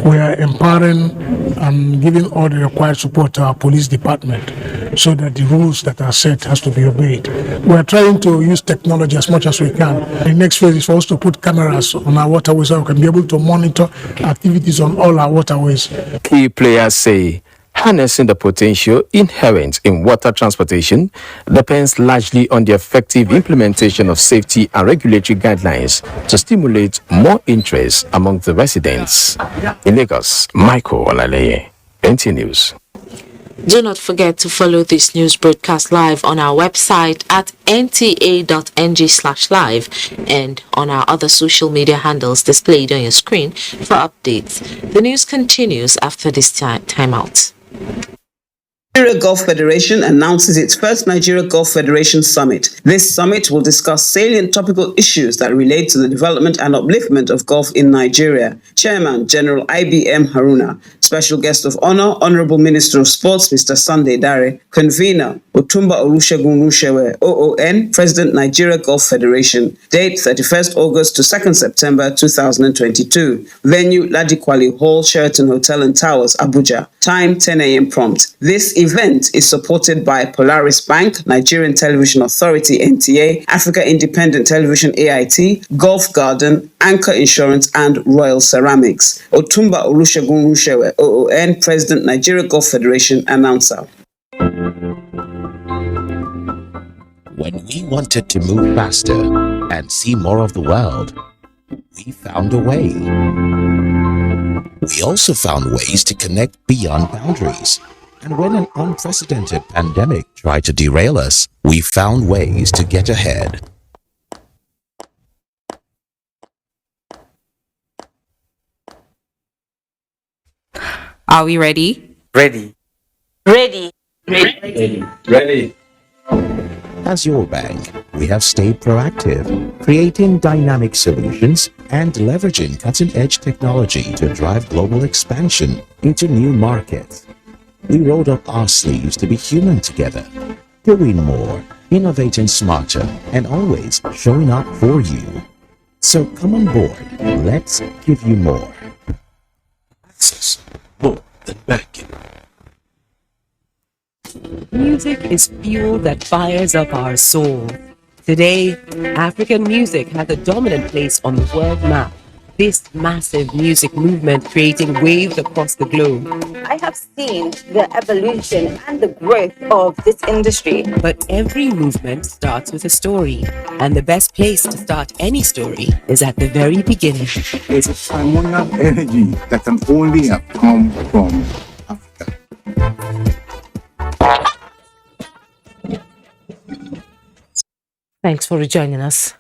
We are empowering and giving all the required support to our police department so that the rules that are set has to be obeyed. We are trying to use technology as much as we can. The next phase is for us to put cameras on our waterways so we can be able to monitor activities on all our waterways. Key players say harnessing the potential inherent in water transportation depends largely on the effective implementation of safety and regulatory guidelines to stimulate more interest among the residents. In Lagos, Michael Olaleye, NTA News. Do not forget to follow this news broadcast live on our website at nta.ng/live and on our other social media handles displayed on your screen for updates. The news continues after this timeout. Nigeria Gulf Federation announces its first Nigeria Gulf Federation Summit. This summit will discuss salient topical issues that relate to the development and upliftment of Gulf in Nigeria. Chairman General IBM Haruna, special guest of honor, Honorable Minister of Sports Mr. Sunday Dare, convener Otumba Olusegun Rushewe, OON, President, Nigeria Golf Federation. Date 31st August to 2nd September 2022. Venue Ladikwali Hall, Sheraton Hotel and Towers, Abuja. Time 10 a.m. prompt. This event is supported by Polaris Bank, Nigerian Television Authority NTA, Africa Independent Television AIT, Golf Garden, Anchor Insurance and Royal Ceramics. Otumba Olusegun Rushewe, OON, President, Nigeria Golf Federation, announcer. When we wanted to move faster and see more of the world, we found a way. We also found ways to connect beyond boundaries. And when an unprecedented pandemic tried to derail us, we found ways to get ahead. Are we ready? Ready. Ready. Ready. Ready. As your bank, we have stayed proactive, creating dynamic solutions and leveraging cutting-edge technology to drive global expansion into new markets. We rolled up our sleeves to be human together, doing more, innovating smarter, and always showing up for you. So come on board, let's give you more. Access more than banking. Music is fuel that fires up our soul. Today, African music has a dominant place on the world map. This massive music movement creating waves across the globe. I have seen the evolution and the growth of this industry. But every movement starts with a story, and the best place to start any story is at the very beginning. It's a hormonal energy that can only have come from Africa. Thanks for rejoining us.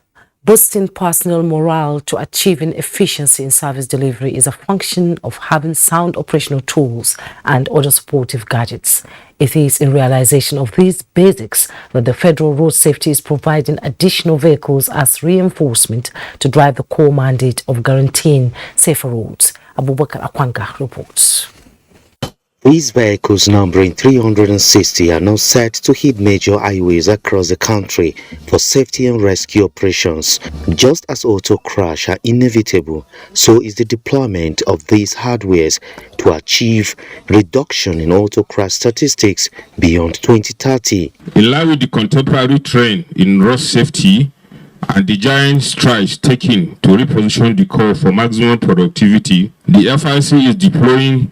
Boosting personal morale to achieving efficiency in service delivery is a function of having sound operational tools and other supportive gadgets. It is in realization of these basics that the Federal Road Safety is providing additional vehicles as reinforcement to drive the core mandate of guaranteeing safer roads. Abubakar Akwanga reports. These vehicles, numbering 360, are now set to hit major highways across the country for safety and rescue operations. Just as auto crash are inevitable, so is the deployment of these hardwares to achieve reduction in auto crash statistics beyond 2030. In line with the contemporary trend in road safety and the giant strides taken to reposition the core for maximum productivity, the FIC is deploying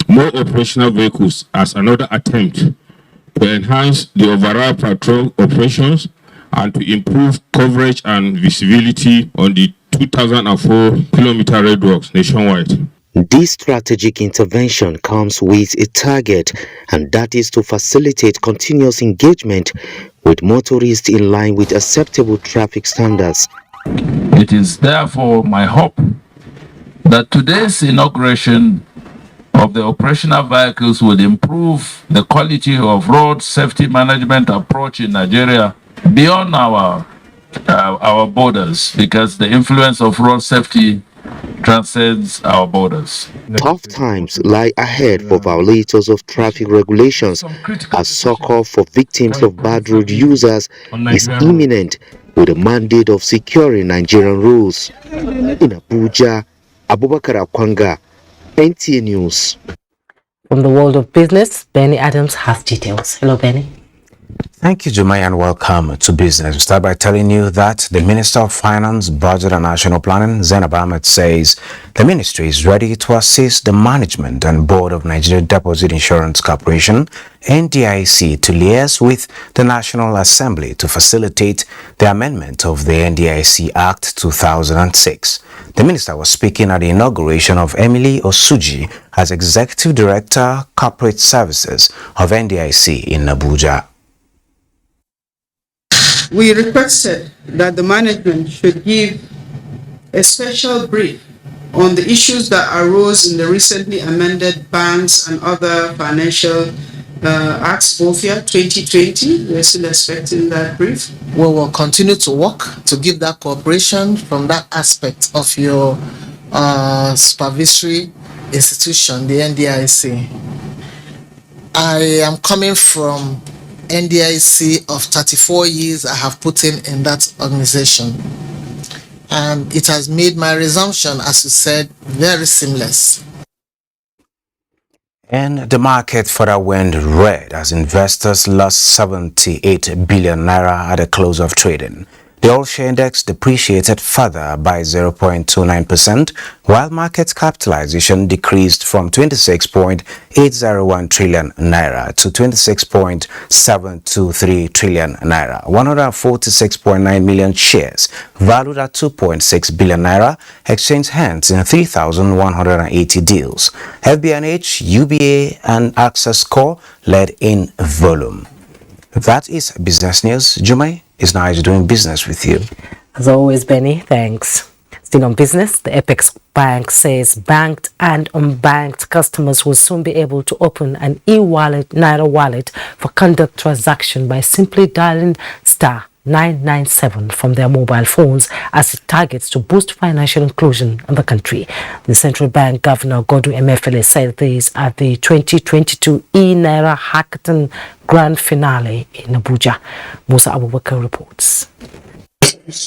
more operational vehicles as another attempt to enhance the overall patrol operations and to improve coverage and visibility on the 2004-kilometer roadworks nationwide. This strategic intervention comes with a target, and that is to facilitate continuous engagement with motorists in line with acceptable traffic standards. It is therefore my hope that today's inauguration of the operational vehicles would improve the quality of road safety management approach in Nigeria beyond our borders, because the influence of road safety transcends our borders. Tough times lie ahead for violators of traffic regulations, as succor for victims of bad road users is imminent, with a mandate of securing Nigerian roads. In Abuja, Abubakar Akwanga, NTA News. From the world of business, Benny Adams has details. Hello, Benny. Thank you, Jumai, and welcome to business. We start by telling you that the Minister of Finance, Budget and National Planning, Zainab Ahmed, says the ministry is ready to assist the management and board of Nigeria Deposit Insurance Corporation, NDIC, to liaise with the National Assembly to facilitate the amendment of the NDIC Act 2006. The minister was speaking at the inauguration of Emily Osuji as Executive Director, Corporate Services of NDIC in Abuja. We requested that the management should give a special brief on the issues that arose in the recently amended Banks and Other Financial Acts, BOFIA 2020. We're still expecting that brief. We will continue to work to give that cooperation from that aspect of your supervisory institution, the NDIC. I am coming from NDIC of 34 years I have put in that organization. And it has made my resumption, as you said, very seamless. And the market further went red as investors lost 78 billion naira at the close of trading. The all-share index depreciated further by 0.29%, while market capitalization decreased from 26.801 trillion naira to 26.723 trillion naira. 146.9 million shares, valued at 2.6 billion naira, exchanged hands in 3,180 deals. FBNH, UBA, and Access Core led in volume. That is business news. Jumai is now doing business with you. As always, Benny, thanks. Still on business, the Apex Bank says banked and unbanked customers will soon be able to open an e-wallet, Naira wallet, for conduct transaction by simply dialing *997 from their mobile phones as it targets to boost financial inclusion in the country. The Central Bank Governor Godwin Emefiele said this at the 2022 e-Naira Hackathon Grand Finale in Abuja. Musa Abubakar reports.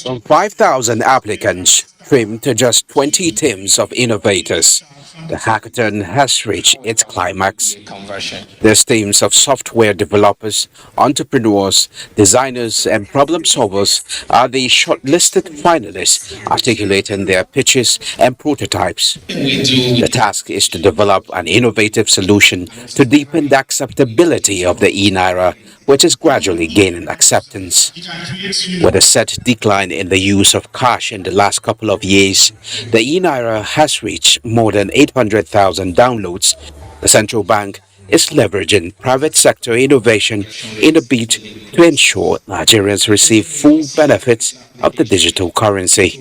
From 5,000 applicants trimmed to just 20 teams of innovators, the hackathon has reached its climax. These teams of software developers, entrepreneurs, designers, and problem solvers are the shortlisted finalists articulating their pitches and prototypes. The task is to develop an innovative solution to deepen the acceptability of the e-Naira, which is gradually gaining acceptance. With a set decline in the use of cash in the last couple of years, the e-Naira has reached more than 800,000 downloads. The central bank is leveraging private sector innovation in a bid to ensure Nigerians receive full benefits of the digital currency.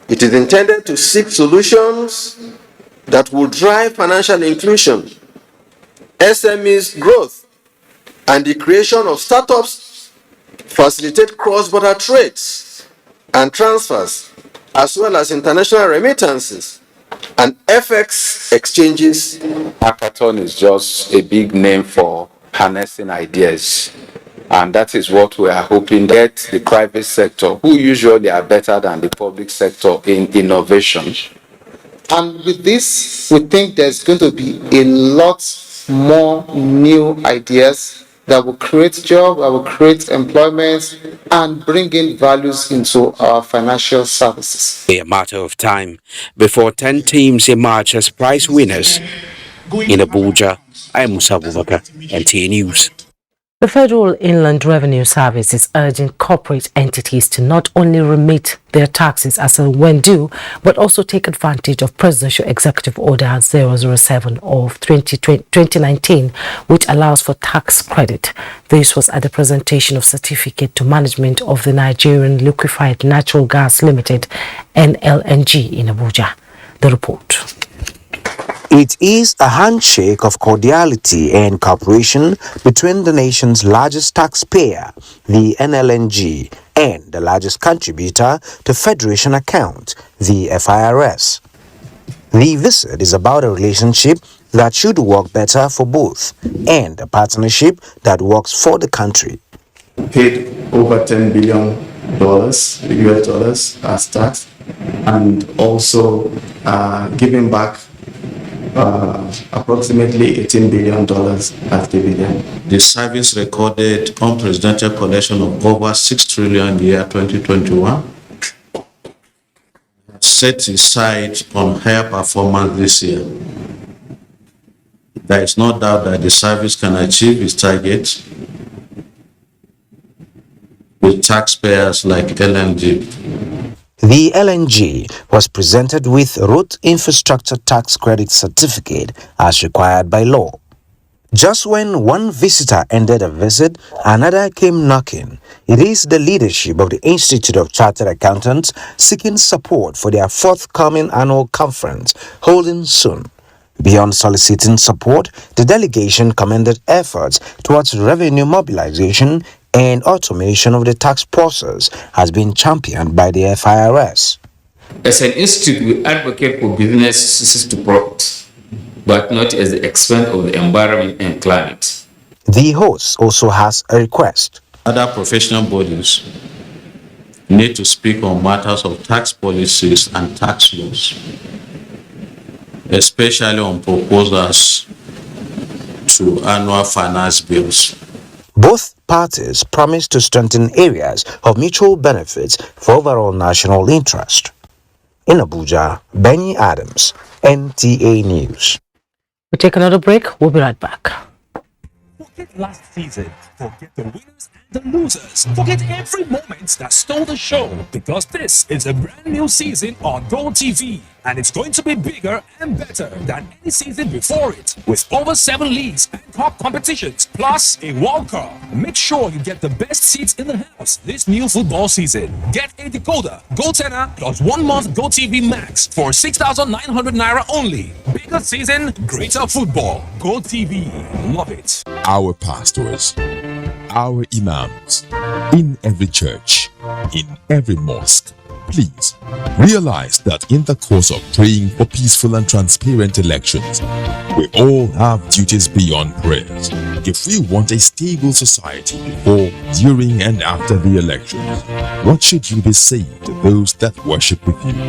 It is intended to seek solutions that will drive financial inclusion, SMEs growth, and the creation of startups, facilitate cross-border trades and transfers, as well as international remittances and FX exchanges. Hackathon is just a big name for harnessing ideas. And that is what we are hoping to get the private sector, who usually are better than the public sector in innovation. And with this, we think there's going to be a lot more new ideas that will create jobs, that will create employment, and bring in values into our financial services. A matter of time before 10 teams emerge as prize winners. In Abuja, I am Musa Abubakar, NTA News. The Federal Inland Revenue Service is urging corporate entities to not only remit their taxes as and when due, but also take advantage of Presidential Executive Order 007 of 2019, which allows for tax credit. This was at the presentation of Certificate to Management of the Nigerian Liquefied Natural Gas Limited, NLNG, in Abuja. The report. It is a handshake of cordiality and cooperation between the nation's largest taxpayer, the NLNG, and the largest contributor to Federation account, the FIRS. The visit is about a relationship that should work better for both and a partnership that works for the country. Paid over $10 billion US dollars as tax, and also giving back approximately $18 billion as dividend. The service recorded unprecedented collection of over 6 trillion in the year 2021. Set aside on higher performance this year. There is no doubt that the service can achieve its target with taxpayers like LNG. The LNG was presented with Road Infrastructure Tax Credit Certificate as required by law. Just when one visitor ended a visit, another came knocking. It is the leadership of the Institute of Chartered Accountants seeking support for their forthcoming annual conference, holding soon. Beyond soliciting support, the delegation commended efforts towards revenue mobilization and automation of the tax process has been championed by the FIRS. As an institute, we advocate for businesses to profit, but not at the expense of the environment and climate. The host also has a request. Other professional bodies need to speak on matters of tax policies and tax laws, especially on proposals to annual finance bills. Both parties promise to strengthen areas of mutual benefits for overall national interest. In Abuja, Benny Adams, NTA News. We'll take another break. We'll be right back. Forget last season. Forget the winners and the losers. Forget every moment that stole the show. Because this is a brand new season on GoTV. And it's going to be bigger and better than any season before it. With over 7 leagues and cup competitions, plus a World Cup. Make sure you get the best seats in the house this new football season. Get a decoder, GoTenna, plus 1 month GoTV Max for 6,900 Naira only. Bigger season, greater football. GoTV. Love it. Our pastors, our imams, in every church, in every mosque, please realize that in the course of praying for peaceful and transparent elections, we all have duties beyond prayers. If we want a stable society before, during, and after the elections, what should you be saying to those that worship with you?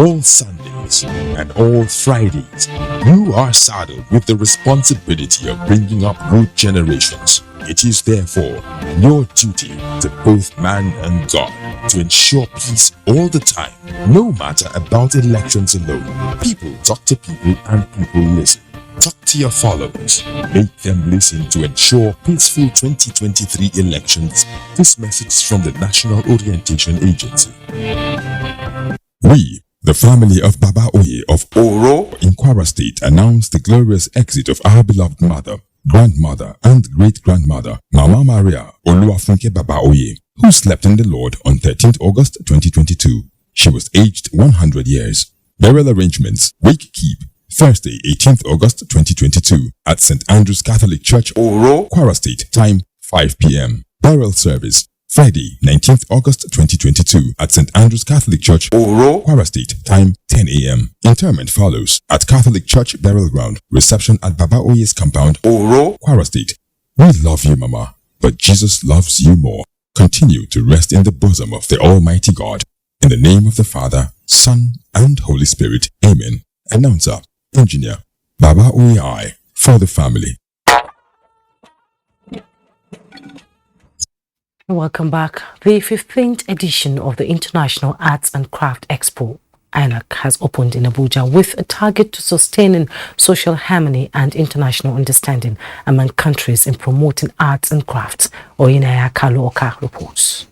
All Sundays and all Fridays, you are saddled with the responsibility of bringing up good generations. It is therefore your duty to both man and God to ensure peace all the time, no matter about elections alone. People talk to people and people listen. Talk to your followers. Make them listen to ensure peaceful 2023 elections. This message is from the National Orientation Agency. We, the family of Baba Oye of Oro in Kwara State, announce the glorious exit of our beloved mother, grandmother, and great-grandmother, Mama Maria Oluwafunke Baba Oye, who slept in the Lord on 13th August 2022. She was aged 100 years. Burial arrangements, wake keep, Thursday 18th August 2022 at St. Andrew's Catholic Church, Oro, Kwara State, time 5 p.m. Burial service, Friday 19th August 2022 at St. Andrew's Catholic Church, Oro, Kwara State, time 10 a.m. Interment follows at Catholic Church Burial Ground. Reception at Baba Oye's compound, Oro, Kwara State. We love you, Mama, but Jesus loves you more. Continue to rest in the bosom of the Almighty God. In the name of the Father, Son, and Holy Spirit. Amen. Announcer, Engineer, Baba Oye for the family. Welcome back. The 15th edition of the International Arts and Craft Expo, INAC, has opened in Abuja with a target to sustaining social harmony and international understanding among countries in promoting arts and crafts. Oyinaya Kaluoka reports.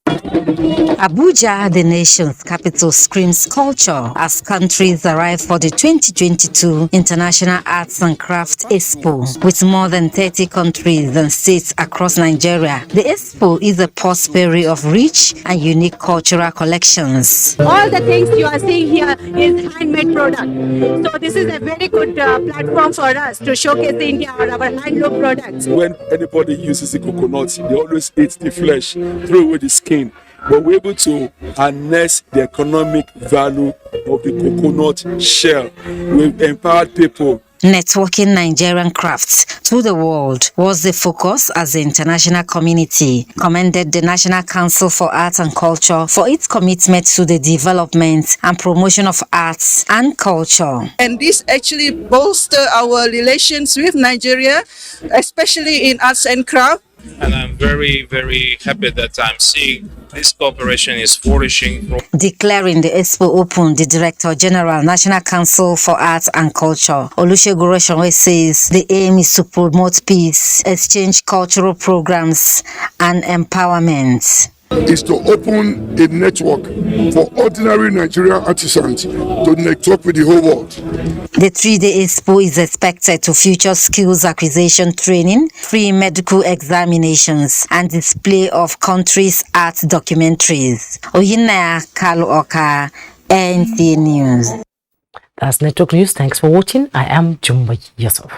Abuja, the nation's capital, screams culture as countries arrive for the 2022 International Arts and Crafts Expo. With more than 30 countries and states across Nigeria, the Expo is a potpourri of rich and unique cultural collections. All the things you are seeing here is handmade product. So this is a very good platform for us to showcase India or our handloom products. When anybody uses the coconut, they always eat the flesh, throw away the skin. But we're able to harness the economic value of the coconut shell. We've empowered people. Networking Nigerian crafts to the world was the focus as the international community commended the National Council for Arts and Culture for its commitment to the development and promotion of arts and culture. And this actually bolsters our relations with Nigeria, especially in arts and craft. And I'm very, very happy that I'm seeing this cooperation is flourishing. Declaring the Expo open, the Director General, National Council for Arts and Culture, Olusegun Roshanwe, says the aim is to promote peace, exchange cultural programs, and empowerment. Is to open a network for ordinary Nigerian artisans to network with the whole world. The 3-day Expo is expected to feature skills acquisition training, free medical examinations, and display of countries' art documentaries. Oyinaya Kaluoka, NTA News. That's Network News. Thanks for watching. I am Jumba Yusuf.